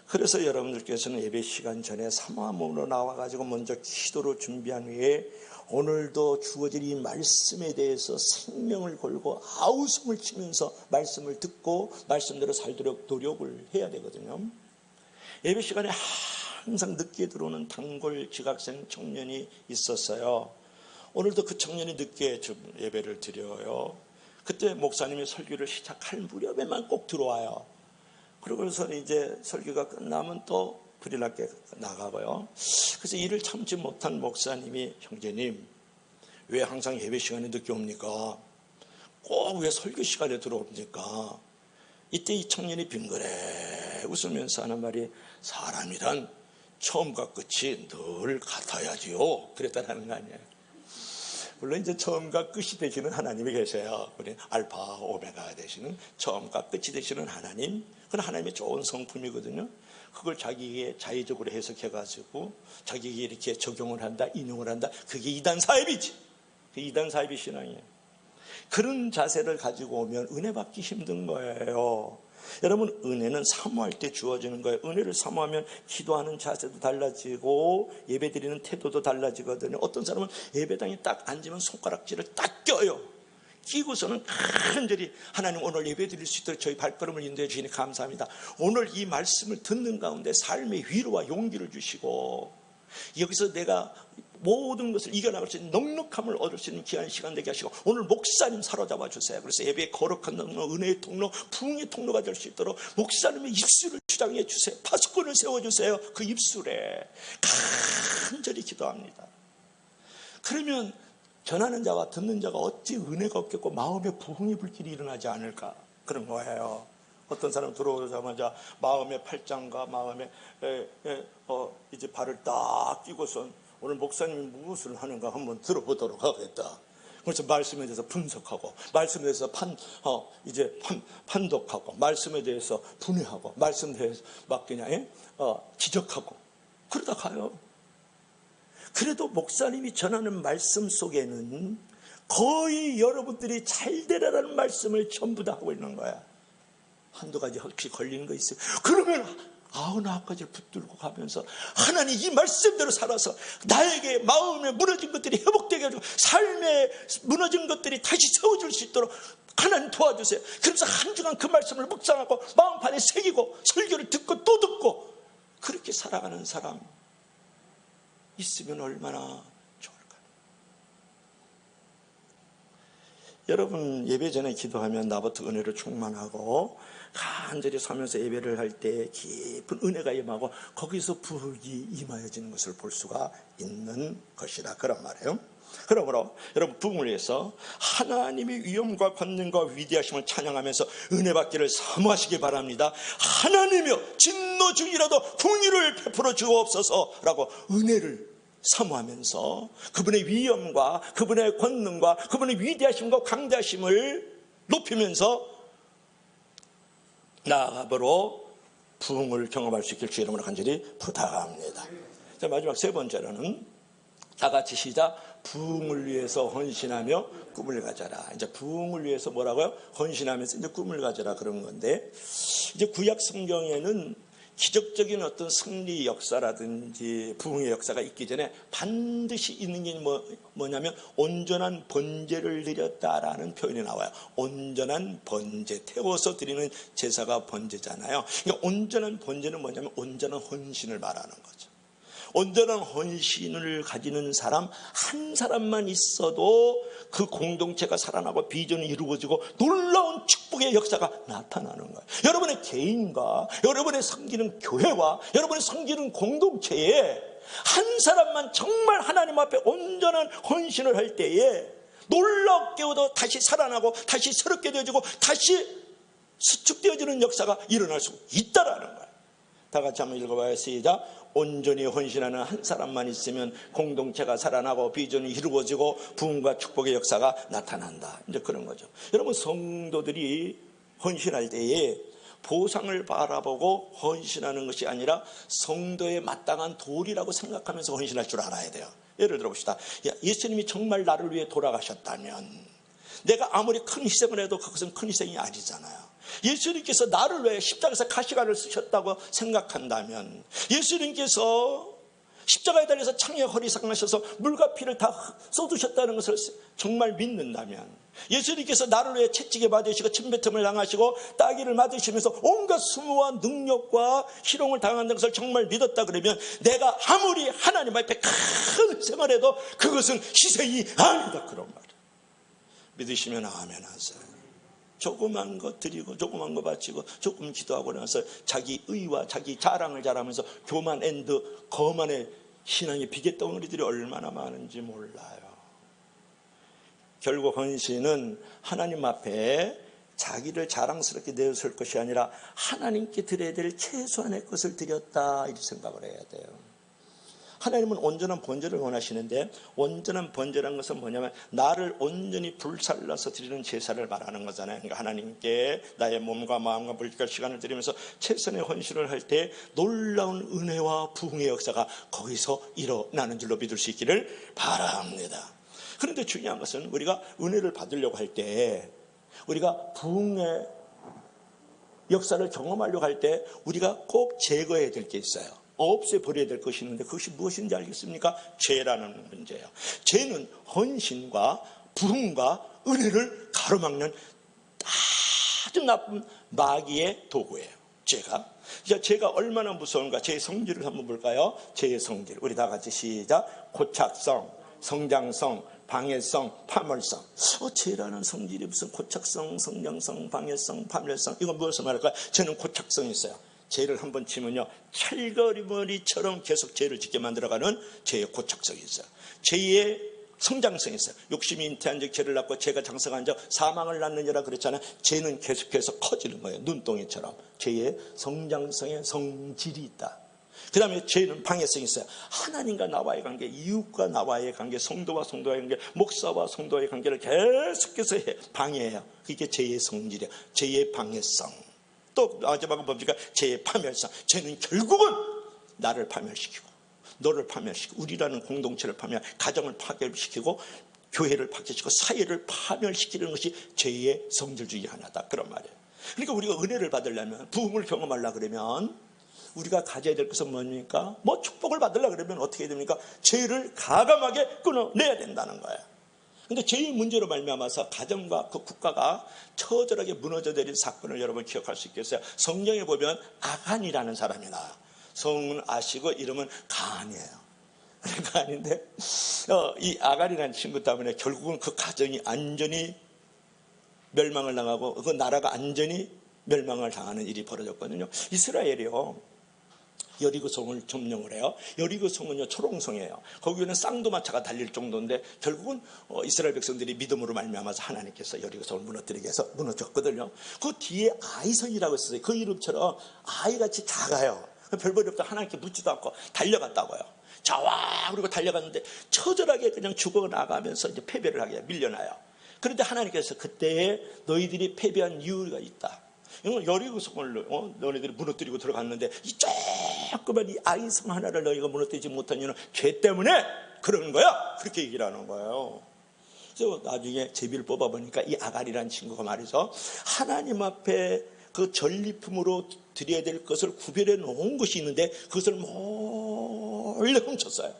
그래서 여러분들께서는 예배 시간 전에 사모함으로 나와가지고 먼저 기도로 준비한 후에 오늘도 주어질 이 말씀에 대해서 생명을 걸고 아우성을 치면서 말씀을 듣고 말씀대로 살도록 노력을 해야 되거든요. 예배 시간에 항상 늦게 들어오는 단골 지각생 청년이 있었어요. 오늘도 그 청년이 늦게 예배를 드려요. 그때 목사님이 설교를 시작할 무렵에만 꼭 들어와요. 그러고서 이제 설교가 끝나면 또 불이 나게 나가고요. 그래서 이를 참지 못한 목사님이, 형제님 왜 항상 예배 시간에 늦게 옵니까? 꼭 왜 설교 시간에 들어옵니까? 이때 이 청년이 빙그레 웃으면서 하는 말이, 사람이란 처음과 끝이 늘 같아야지요, 그랬다는 거 아니에요. 물론 이제 처음과 끝이 되시는 하나님이 계세요. 우리 알파 오메가 되시는, 처음과 끝이 되시는 하나님, 그건 하나님의 좋은 성품이거든요. 그걸 자기에게 자의적으로 해석해가지고 자기에게 이렇게 적용을 한다, 인용을 한다, 그게 이단 사입이지. 그 이단 사입이 신앙이에요. 그런 자세를 가지고 오면 은혜 받기 힘든 거예요. 여러분, 은혜는 사모할 때 주어지는 거예요. 은혜를 사모하면 기도하는 자세도 달라지고 예배드리는 태도도 달라지거든요. 어떤 사람은 예배당에 딱 앉으면 손가락질을 딱 껴요. 끼고서는 간절히, 하나님 오늘 예배드릴 수 있도록 저희 발걸음을 인도해 주시니 감사합니다. 오늘 이 말씀을 듣는 가운데 삶의 위로와 용기를 주시고 여기서 내가 모든 것을 이겨나갈 수 있는 넉넉함을 얻을 수 있는 귀한 시간 되게 하시고, 오늘 목사님 사로잡아 주세요. 그래서 예배의 거룩한 통로, 은혜의 통로, 부흥의 통로가 될 수 있도록 목사님의 입술을 주장해 주세요. 파수꾼을 세워주세요. 그 입술에 간절히 기도합니다. 그러면 전하는 자와 듣는 자가 어찌 은혜가 없겠고 마음에 부흥의 불길이 일어나지 않을까, 그런 거예요. 어떤 사람 들어오자마자 마음의 팔짱과 마음에 이제 발을 딱 끼고선 오늘 목사님이 무엇을 하는가 한번 들어보도록 하겠다. 그래서 말씀에 대해서 분석하고, 말씀에 대해서 판독하고, 말씀에 대해서 분해하고, 말씀에 대해서 막 그냥 지적하고, 그러다 가요. 그래도 목사님이 전하는 말씀 속에는 거의 여러분들이 잘 되라라는 말씀을 전부 다 하고 있는 거야. 한두 가지 혹시 걸리는 거 있어요? 그러면 99가지를 붙들고 가면서 하나님 이 말씀대로 살아서 나에게 마음에 무너진 것들이 회복되게 해주고 삶에 무너진 것들이 다시 세워줄 수 있도록 하나님 도와주세요. 그래서 한 주간 그 말씀을 묵상하고 마음판에 새기고 설교를 듣고 또 듣고 그렇게 살아가는 사람, 있으면 얼마나 좋을까. 여러분, 예배 전에 기도하면 나부터 은혜로 충만하고 간절히 서면서 예배를 할 때 깊은 은혜가 임하고 거기서 부흥이 임하여지는 것을 볼 수가 있는 것이다, 그런 말이에요. 그러므로 여러분, 부흥을 위해서 하나님의 위엄과 권능과 위대하심을 찬양하면서 은혜 받기를 사모하시기 바랍니다. 하나님이여 진노 중이라도 긍휼을 베풀어 주옵소서라고 은혜를 사모하면서 그분의 위엄과 그분의 권능과 그분의 위대하심과 강대하심을 높이면서 나아가므로 부흥을 경험할 수 있길 주 이름으로 간절히 부탁합니다. 자, 마지막 세 번째로는 다 같이 시작. 부흥을 위해서 헌신하며 꿈을 가져라. 이제 부흥을 위해서 뭐라고요? 헌신하면서 이제 꿈을 가져라, 그런 건데, 이제 구약 성경에는 기적적인 어떤 승리 역사라든지 부흥의 역사가 있기 전에 반드시 있는 게 뭐냐면 온전한 번제를 드렸다라는 표현이 나와요. 온전한 번제, 태워서 드리는 제사가 번제잖아요. 그러니까 온전한 번제는 뭐냐면 온전한 헌신을 말하는 거죠. 온전한 헌신을 가지는 사람 한 사람만 있어도 그 공동체가 살아나고 비전이 이루어지고 놀라운 축복의 역사가 나타나는 거예요. 여러분의 개인과 여러분의 섬기는 교회와 여러분의 섬기는 공동체에 한 사람만 정말 하나님 앞에 온전한 헌신을 할 때에 놀랍게도 다시 살아나고 다시 새롭게 되어지고 다시 수축되어지는 역사가 일어날 수 있다라는 거예요. 다 같이 한번 읽어봐요. 시작. 온전히 헌신하는 한 사람만 있으면 공동체가 살아나고 비전이 이루어지고 부흥과 축복의 역사가 나타난다. 이제 그런 거죠. 여러분, 성도들이 헌신할 때에 보상을 바라보고 헌신하는 것이 아니라 성도의 마땅한 도리라고 생각하면서 헌신할 줄 알아야 돼요. 예를 들어 봅시다. 예수님이 정말 나를 위해 돌아가셨다면 내가 아무리 큰 희생을 해도 그것은 큰 희생이 아니잖아요. 예수님께서 나를 위해 십자가에서 가시관을 쓰셨다고 생각한다면, 예수님께서 십자가에 달려서 창에 허리 상하셔서 물과 피를 다 쏟으셨다는 것을 정말 믿는다면, 예수님께서 나를 위해 채찍에 맞으시고 침뱉음을 당하시고 따기를 맞으시면서 온갖 수모와 능력과 희롱을 당한다는 것을 정말 믿었다 그러면, 내가 아무리 하나님 앞에 큰 희생을 해도 그것은 희생이 아니다, 그런 말이에요. 믿으시면 아멘 하세요. 조그만 거 드리고 조그만 거 바치고 조금 기도하고 나서 자기 의와 자기 자랑을 잘하면서 교만 앤드 거만의 신앙의 비계덩어리들이 얼마나 많은지 몰라요. 결국 헌신은 하나님 앞에 자기를 자랑스럽게 내세울 것이 아니라 하나님께 드려야 될 최소한의 것을 드렸다, 이렇게 생각을 해야 돼요. 하나님은 온전한 번제를 원하시는데, 온전한 번제라는 것은 뭐냐면 나를 온전히 불살라서 드리는 제사를 말하는 거잖아요. 그러니까 하나님께 나의 몸과 마음과 물질과 시간을 드리면서 최선의 헌신을 할 때 놀라운 은혜와 부흥의 역사가 거기서 일어나는 줄로 믿을 수 있기를 바랍니다. 그런데 중요한 것은 우리가 은혜를 받으려고 할 때, 우리가 부흥의 역사를 경험하려고 할 때 우리가 꼭 제거해야 될 게 있어요. 없애버려야 될 것이 있는데 그것이 무엇인지 알겠습니까? 죄라는 문제예요. 죄는 헌신과 부흥과 은혜를 가로막는 아주 나쁜 마귀의 도구예요. 죄가 얼마나 무서운가. 죄의 성질을 한번 볼까요? 죄의 성질, 우리 다 같이 시작. 고착성, 성장성, 방해성, 파멸성. 죄라는 성질이 무슨 고착성, 성장성, 방해성, 파멸성, 이건 무엇을 말할까요? 죄는 고착성이 있어요. 죄를 한번 치면요, 찰거리머리처럼 계속 죄를 짓게 만들어가는 죄의 고착성이 있어요. 죄의 성장성이 있어요. 욕심이 잉태한 적 죄를 낳고 죄가 장성한 적 사망을 낳느니라 그랬잖아요. 죄는 계속해서 커지는 거예요. 눈동이처럼. 죄의 성장성의 성질이 있다. 그 다음에 죄는 방해성이 있어요. 하나님과 나와의 관계, 이웃과 나와의 관계, 성도와 성도와의 관계, 목사와 성도와의 관계를 계속해서 방해해요. 그게 죄의 성질이에요. 죄의 방해성. 또 마지막은 뭡니까? 죄의 파멸성. 죄는 결국은 나를 파멸시키고 너를 파멸시키고 우리라는 공동체를 가정을 파멸시키고 교회를 파괴시키고 사회를 파멸시키는 것이 죄의 성질 중에 하나다, 그런 말이에요. 그러니까 우리가 은혜를 받으려면, 부흥을 경험하려고 그러면 우리가 가져야 될 것은 뭡니까? 축복을 받으려고 그러면 어떻게 해야 됩니까? 죄를 가감하게 끊어내야 된다는 거예요. 그런데 죄의 문제로 말미암아서 가정과 그 국가가 처절하게 무너져 내린 사건을 여러분 기억할 수 있겠어요? 성경에 보면 아간이라는 사람이 나와요. 성은 아시고 이름은 가한이에요. 그러니까 아닌데 이 아갈이라는 친구 때문에 결국은 그 가정이 안전히 멸망을 당하고 그 나라가 안전히 멸망을 당하는 일이 벌어졌거든요. 이스라엘이요, 여리고성을 점령을 해요. 여리고성은요 초롱성이에요. 거기는 쌍도마차가 달릴 정도인데 결국은 이스라엘 백성들이 믿음으로 말미암아서 하나님께서 여리고성을 무너뜨리게 해서 무너졌거든요. 그 뒤에 아이성이라고 했어요. 그 이름처럼 아이같이 작아요. 별볼이 없다 하나님께 묻지도 않고 달려갔다고요. 자와 그리고 달려갔는데 처절하게 그냥 죽어나가면서 이제 패배를 하게 밀려나요. 그런데 하나님께서 그때에 너희들이 패배한 이유가 있다. 여리고성을 너희들이 무너뜨리고 들어갔는데 이 조그만 이 아이성 하나를 너희가 무너뜨리지 못한 이유는 죄 때문에 그러는 거야. 그렇게 얘기를 하는 거예요. 그래서 나중에 제비를 뽑아보니까 이 아갈이라는 친구가 말이죠, 하나님 앞에 그 전리품으로 드려야 될 것을 구별해 놓은 것이 있는데 그것을 몰래 훔쳤어요.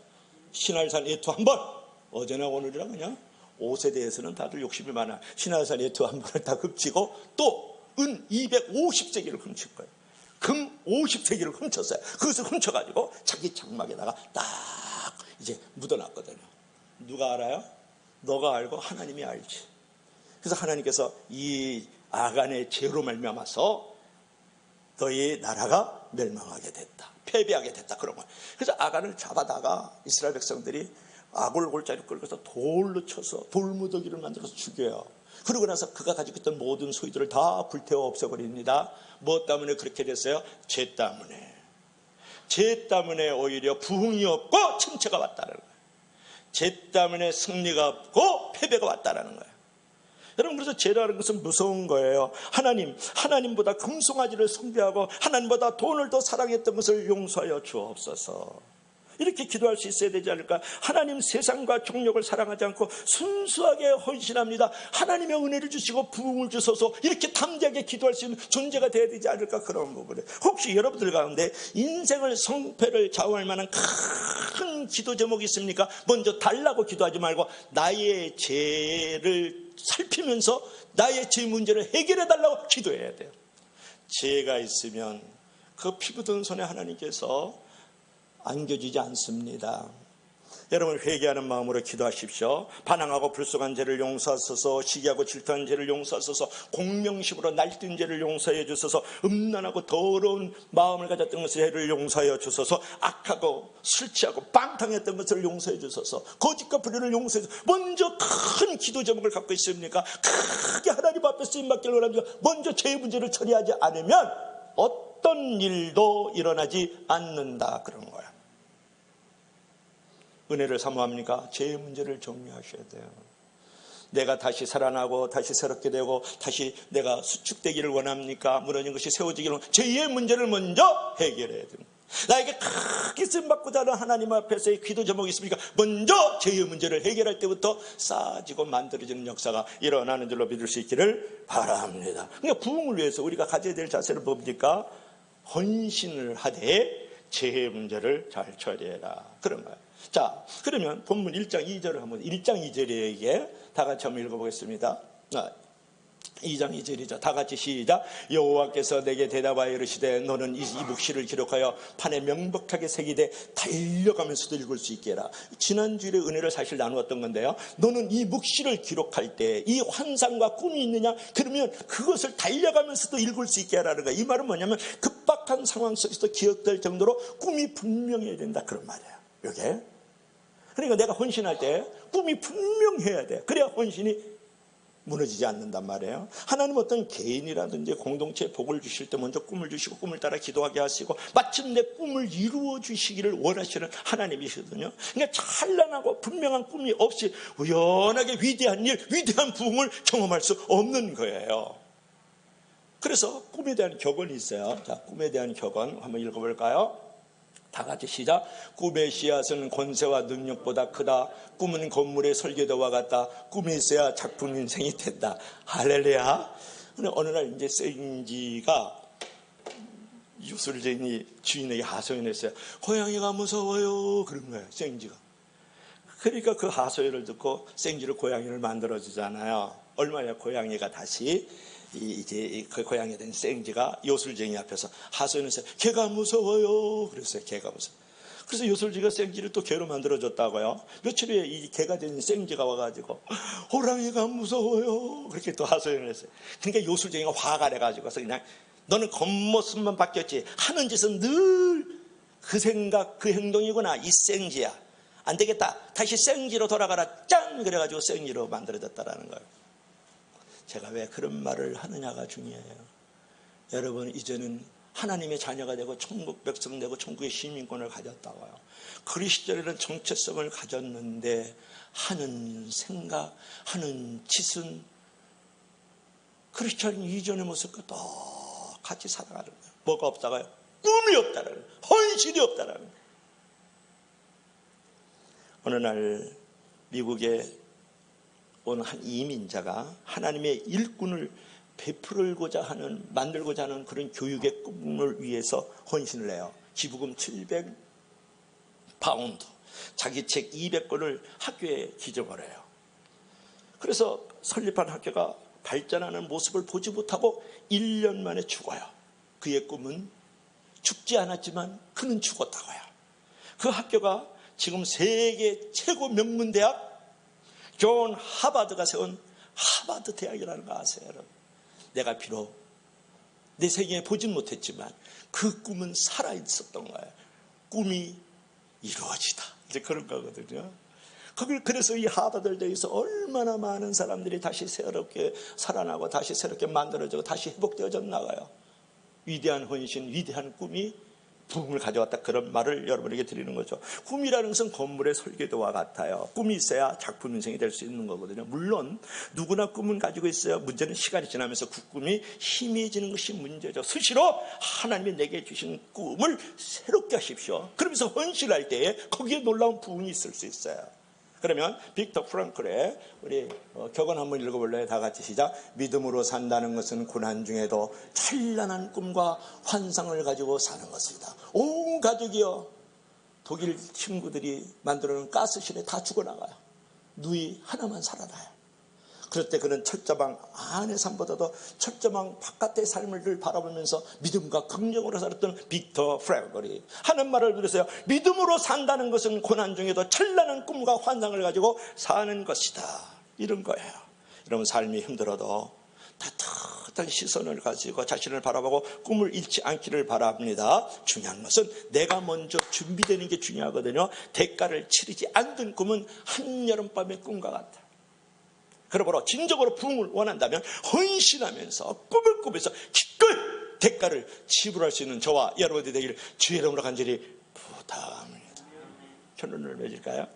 신할산 예투 한 번, 어제나 오늘이나 그냥 옷에 대해서는 다들 욕심이 많아. 신할산 예투 한 번을 다 훔치고 또 은 250세기를 훔친 거예요. 금 50세기를 훔쳤어요. 그것을 훔쳐가지고 자기 장막에다가 딱 이제 묻어놨거든요. 누가 알아요? 너가 알고 하나님이 알지. 그래서 하나님께서 이 아간의 죄로 말미암아서 너희 나라가 멸망하게 됐다, 패배하게 됐다, 그런 거예요. 그래서 아간을 잡아다가 이스라엘 백성들이 아골골짜기를 끌고서 돌로 쳐서 돌무더기를 만들어서 죽여요. 그러고 나서 그가 가지고 있던 모든 소유들을 다 불태워 없애버립니다. 무엇 때문에 그렇게 됐어요? 죄 때문에. 죄 때문에 오히려 부흥이 없고 침체가 왔다는 거예요. 죄 때문에 승리가 없고 패배가 왔다는 거예요. 여러분, 그래서 죄라는 것은 무서운 거예요. 하나님보다 금송아지를 숭배하고 하나님보다 돈을 더 사랑했던 것을 용서하여 주옵소서. 이렇게 기도할 수 있어야 되지 않을까? 하나님 세상과 종력을 사랑하지 않고 순수하게 헌신합니다. 하나님의 은혜를 주시고 부흥을 주셔서 이렇게 담대하게 기도할 수 있는 존재가 되어야 되지 않을까? 그런 부분에 혹시 여러분들 가운데 인생을 성패를 좌우할 만한 큰 기도 제목이 있습니까? 먼저 달라고 기도하지 말고 나의 죄를 살피면서 나의 죄 문제를 해결해 달라고 기도해야 돼요. 죄가 있으면 그 피 묻은 손에 하나님께서 안겨지지 않습니다. 여러분, 회개하는 마음으로 기도하십시오. 반항하고 불속한 죄를 용서하소서, 시기하고 질투한 죄를 용서하소서, 공명심으로 날뛴 죄를 용서해 주소서, 음란하고 더러운 마음을 가졌던 것을 용서하여 주소서, 악하고 술 취하고 방탕했던 것을 용서해 주소서, 거짓과 불의를 용서해 주소서. 먼저 큰 기도 제목을 갖고 있습니까? 크게 하나님 앞에 쓰임받기를 원합니다. 먼저 죄의 문제를 처리하지 않으면 어떤 일도 일어나지 않는다, 그런 거야. 은혜를 사모합니까? 죄의 문제를 정리하셔야 돼요. 내가 다시 살아나고 다시 새롭게 되고 다시 내가 수축되기를 원합니까? 무너진 것이 세워지기를 원합니까? 죄의 문제를 먼저 해결해야 됩니다. 나에게 크게 쓰임받고자 하는 하나님 앞에서의 기도 제목이 있습니까? 먼저 죄의 문제를 해결할 때부터 쌓아지고 만들어지는 역사가 일어나는 줄로 믿을 수 있기를 바랍니다. 그러니까 부흥을 위해서 우리가 가져야 될 자세는 뭡니까? 헌신을 하되 죄의 문제를 잘 처리해라, 그런 거예요. 자, 그러면 본문 1장 2절을 한번, 1장 2절에 다 같이 한번 읽어보겠습니다. 2장 2절이죠. 다 같이 시작. 여호와께서 내게 대답하여 이르시되 너는 이 묵시를 기록하여 판에 명백하게 새기되 달려가면서도 읽을 수 있게 해라. 지난주일에 은혜를 사실 나누었던 건데요, 너는 이 묵시를 기록할 때 이 환상과 꿈이 있느냐? 그러면 그것을 달려가면서도 읽을 수 있게 하라는 거예요. 이 말은 뭐냐면 급박한 상황 속에서 기억될 정도로 꿈이 분명해야 된다, 그런 말이에요. 이게 그러니까 내가 헌신할 때 꿈이 분명해야 돼. 그래야 헌신이 무너지지 않는단 말이에요. 하나님 어떤 개인이라든지 공동체에 복을 주실 때 먼저 꿈을 주시고 꿈을 따라 기도하게 하시고 마침내 꿈을 이루어 주시기를 원하시는 하나님이시거든요. 그러니까 찬란하고 분명한 꿈이 없이 우연하게 위대한 일, 위대한 부흥을 경험할 수 없는 거예요. 그래서 꿈에 대한 격언이 있어요. 자, 꿈에 대한 격언 한번 읽어볼까요? 다 같이 시작. 꿈의 씨앗은 권세와 능력보다 크다. 꿈은 건물의 설계도와 같다. 꿈이 있어야 작품 인생이 된다. 할렐루야. 어느 날 이제 생지가 유술쟁이 주인에게 하소연했어요. 고양이가 무서워요, 그런 거예요, 생지가. 그러니까 그 하소연을 듣고 생지를 고양이를 만들어주잖아요. 얼마나 고양이가 다시 이제 그 고양이에 된 생지가 요술쟁이 앞에서 하소연했어요. 개가 무서워요, 그랬어요. 개가 무서워. 그래서 요술지가 생쥐를 또 개로 만들어줬다고요. 며칠 후에 이 개가 된 생쥐가 와가지고 호랑이가 무서워요 그렇게 또 하소연을 했어요. 그러니까 요술쟁이가 화가 내가지고서 그냥 너는 겉모습만 바뀌었지 하는 짓은 늘 그 생각 그 행동이구나 이 생쥐야. 안 되겠다 다시 생쥐로 돌아가라 짠 그래가지고 생쥐로 만들어졌다라는 거예요. 제가 왜 그런 말을 하느냐가 중요해요. 여러분 이제는 하나님의 자녀가 되고 천국 백성 되고 천국의 시민권을 가졌다고요. 그리스도인은 정체성을 가졌는데 하는 생각 하는 짓은 크리스천 이전의 모습과 똑같이 살아가는 거예요. 뭐가 없다고요? 꿈이 없다는 거예요. 헌신이 없다는 거예요. 어느 날 미국에 온 한 이민자가 하나님의 일꾼을 베풀고자 하는 만들고자 하는 그런 교육의 꿈을 위해서 헌신을 해요. 기부금 700파운드 자기 책 200권을 학교에 기증을 해요. 그래서 설립한 학교가 발전하는 모습을 보지 못하고 1년 만에 죽어요. 그의 꿈은 죽지 않았지만 그는 죽었다고요. 그 학교가 지금 세계 최고 명문대학 존 하버드가 세운 하버드 대학이라는 거 아세요 여러분? 내가 비록 내 생애에 보진 못했지만 그 꿈은 살아있었던 거예요. 꿈이 이루어지다 이제 그런 거거든요. 그래서 이 하버드 대학에서 얼마나 많은 사람들이 다시 새롭게 살아나고 다시 새롭게 만들어지고 다시 회복되어졌나가요. 위대한 헌신 위대한 꿈이 부흥을 가져왔다 그런 말을 여러분에게 드리는 거죠. 꿈이라는 것은 건물의 설계도와 같아요. 꿈이 있어야 작품 인생이 될 수 있는 거거든요. 물론 누구나 꿈은 가지고 있어요. 문제는 시간이 지나면서 그 꿈이 희미해지는 것이 문제죠. 수시로 하나님이 내게 주신 꿈을 새롭게 하십시오. 그러면서 헌신할 때에 거기에 놀라운 부흥이 있을 수 있어요. 그러면 빅터 프랑클의 우리 격언 한번 읽어볼래요? 다 같이 시작. 믿음으로 산다는 것은 고난 중에도 찬란한 꿈과 환상을 가지고 사는 것이다. 온 가족이요 독일 친구들이 만들어놓은 가스실에 다 죽어나가요. 누이 하나만 살아나요. 그럴 때 그는 철자방 안의 삶보다도 철자방 바깥의 삶을 늘 바라보면서 믿음과 긍정으로 살았던 빅터 프랑클이 하는 말을 들으세요. 믿음으로 산다는 것은 고난 중에도 찬란한 꿈과 환상을 가지고 사는 것이다. 이런 거예요. 여러분 삶이 힘들어도 따뜻한 시선을 가지고 자신을 바라보고 꿈을 잃지 않기를 바랍니다. 중요한 것은 내가 먼저 준비되는 게 중요하거든요. 대가를 치르지 않던 꿈은 한여름밤의 꿈과 같아요. 그러므로 진정으로 부흥을 원한다면 헌신하면서 꿈을 꾸면서 기꺼이 대가를 지불할 수 있는 저와 여러분들이 되기를 주의 이름으로 간절히 부탁합니다. 결론을 맺을까요?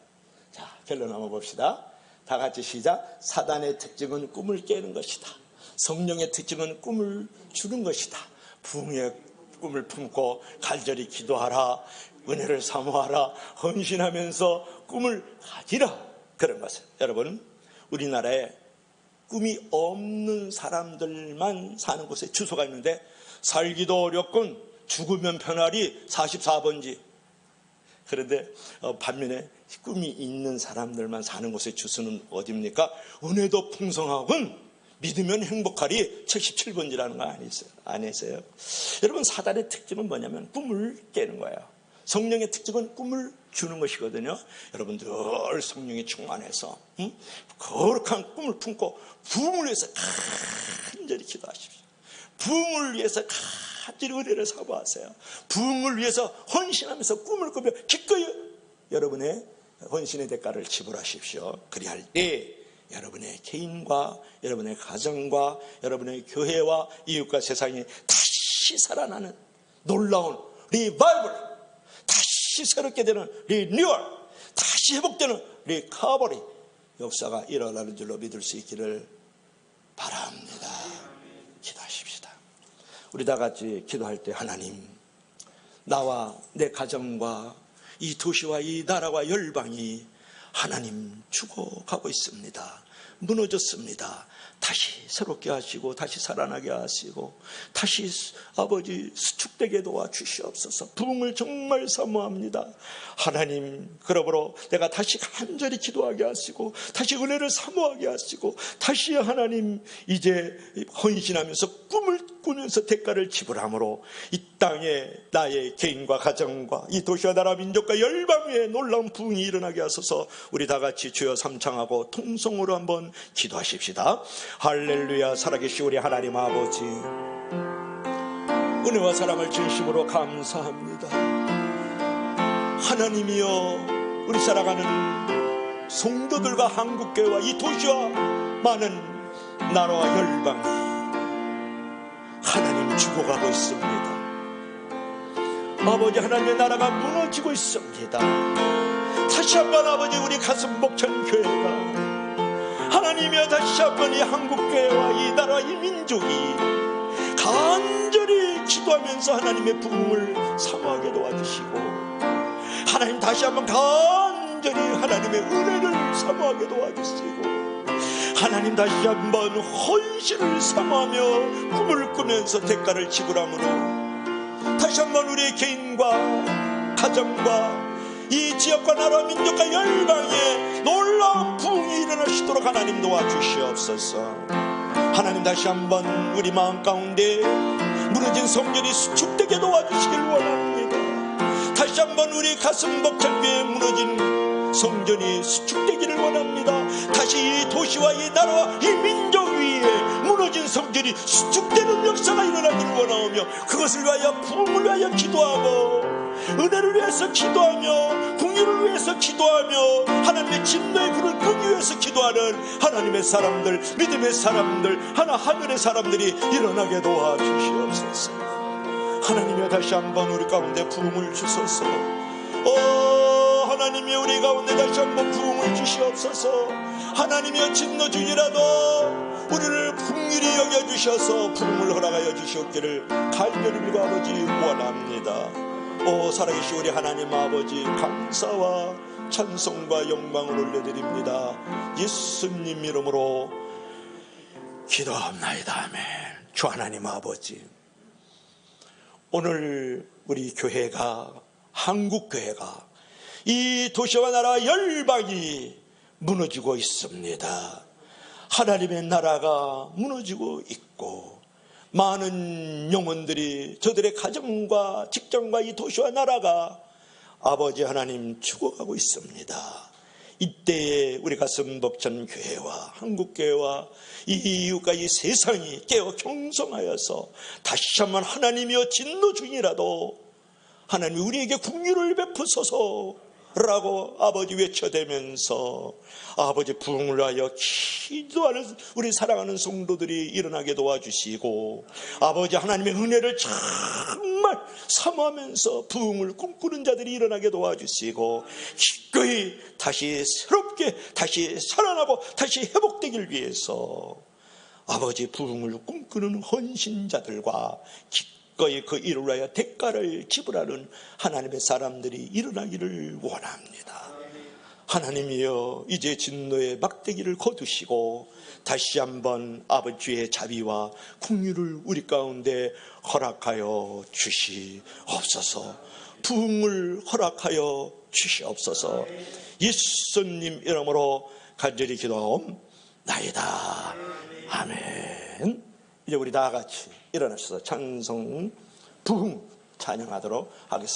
자, 결론 한번 봅시다. 다 같이 시작. 사단의 특징은 꿈을 깨는 것이다. 성령의 특징은 꿈을 주는 것이다. 부흥의 꿈을 품고 간절히 기도하라. 은혜를 사모하라. 헌신하면서 꿈을 가지라. 그런 것을 여러분 우리나라에 꿈이 없는 사람들만 사는 곳에 주소가 있는데 살기도 어렵군 죽으면 편하리 44번지. 그런데 반면에 꿈이 있는 사람들만 사는 곳의 주소는 어디입니까? 은혜도 풍성하군 믿으면 행복하리 77번지라는 거 아니세요? 여러분 사단의 특징은 뭐냐면 꿈을 깨는 거예요. 성령의 특징은 꿈을 주는 것이거든요. 여러분들 성령에 충만해서 거룩한 꿈을 품고 부흥을 위해서 간절히 기도하십시오. 부흥을 위해서 간절히 은혜를 사모하세요. 부흥을 위해서 헌신하면서 꿈을 꾸며 기꺼이 여러분의 헌신의 대가를 지불하십시오. 그리할 때 여러분의 개인과 여러분의 가정과 여러분의 교회와 이웃과 세상이 다시 살아나는 놀라운 리바이벌, 다시 새롭게 되는 리뉴얼, 다시 회복되는 리커버리 역사가 일어나는 줄로 믿을 수 있기를 바랍니다. 기도하십시다. 우리 다 같이 기도할 때 하나님, 나와 내 가정과 이 도시와 이 나라와 열방이 하나님 죽어가고 있습니다. 무너졌습니다. 다시 새롭게 하시고 다시 살아나게 하시고 다시 아버지 수축되게 도와주시옵소서. 부흥을 정말 사모합니다. 하나님, 그러므로 내가 다시 간절히 기도하게 하시고 다시 은혜를 사모하게 하시고 다시 하나님 이제 헌신하면서 꿈을 꿈꾸면서 대가를 지불함으로 이 땅에 나의 개인과 가정과 이 도시와 나라 민족과 열방 위에 놀라운 부흥이 일어나게 하소서. 우리 다 같이 주여 삼창하고 통성으로 한번 기도하십시다. 할렐루야. 살아계신 우리 하나님 아버지, 은혜와 사랑을 진심으로 감사합니다. 하나님이여, 우리 살아가는 성도들과 한국교회와 이 도시와 많은 나라와 열방이 하나님 죽어가고 있습니다. 아버지, 하나님의 나라가 무너지고 있습니다. 다시 한번 아버지, 우리 가슴 벅찬 교회가 하나님이여, 다시 한번 이 한국교회와 이 나라 이 민족이 간절히 기도하면서 하나님의 부흥을 사모하게 도와주시고, 하나님 다시 한번 간절히 하나님의 은혜를 사모하게 도와주시고, 하나님 다시 한번 헌신을 사모하며 꿈을 꾸면서 대가를 지불함으로 다시 한번 우리의 개인과 가정과 이 지역과 나라 민족과 열방에 놀라운 부흥이 일어나시도록 하나님 도와주시옵소서. 하나님 다시 한번 우리 마음 가운데 무너진 성전이 수축되게 도와주시길 원합니다. 다시 한번 우리 가슴 벅찬 교회에 무너진 성전이 수축되기를 원합니다. 다시 이 도시와 이 나라와 이 민족 위에 무너진 성전이 수축되는 역사가 일어나기를 원하오며, 그것을 위하여 부흥을 위하여 기도하고 은혜를 위해서 기도하며 긍휼을 위해서 기도하며 하나님의 진노의 불을 끄기 위해서 기도하는 하나님의 사람들, 믿음의 사람들, 하늘의 사람들이 일어나게 도와주시옵소서. 하나님이여, 다시 한번 우리 가운데 부흥을 주소서. 하나님이여, 우리 가운데 다시 한번 부흥을 주시옵소서. 하나님이여, 진노 중이라도 우리를 긍휼히 여겨주셔서 부흥을 허락하여 주시옵기를 간절히 빌고 아버지 원합니다. 살아계신 우리 하나님 아버지, 감사와 찬송과 영광을 올려드립니다. 예수님 이름으로 기도합나이다. 아멘. 주 하나님 아버지, 오늘 우리 교회가, 한국교회가 이 도시와 나라 열방이 무너지고 있습니다. 하나님의 나라가 무너지고 있고 많은 영혼들이, 저들의 가정과 직장과 이 도시와 나라가 아버지 하나님 죽어가고 있습니다. 이때에 우리 가슴 벅찬 교회와 한국교회와 이 이웃과 이 세상이 깨어 경성하여서 다시 한번 하나님이여, 진노 중이라도 하나님 우리에게 긍휼을 베푸소서 라고 아버지 외쳐대면서 아버지 부흥을 하여 기도하는 우리 사랑하는 성도들이 일어나게 도와주시고, 아버지 하나님의 은혜를 정말 사모하면서 부흥을 꿈꾸는 자들이 일어나게 도와주시고, 기꺼이 다시 새롭게 다시 살아나고 다시 회복되길 위해서 아버지 부흥을 꿈꾸는 헌신자들과 기꺼이 그 일을 위하여 대가를 지불하는 하나님의 사람들이 일어나기를 원합니다. 하나님이여, 이제 진노의 막대기를 거두시고 다시 한번 아버지의 자비와 긍휼을 우리 가운데 허락하여 주시옵소서. 부흥을 허락하여 주시옵소서. 예수님 이름으로 간절히 기도하옵나이다. 아멘. 이제 우리 다 같이 일어나셔서 찬송 부흥 찬양하도록 하겠습니다.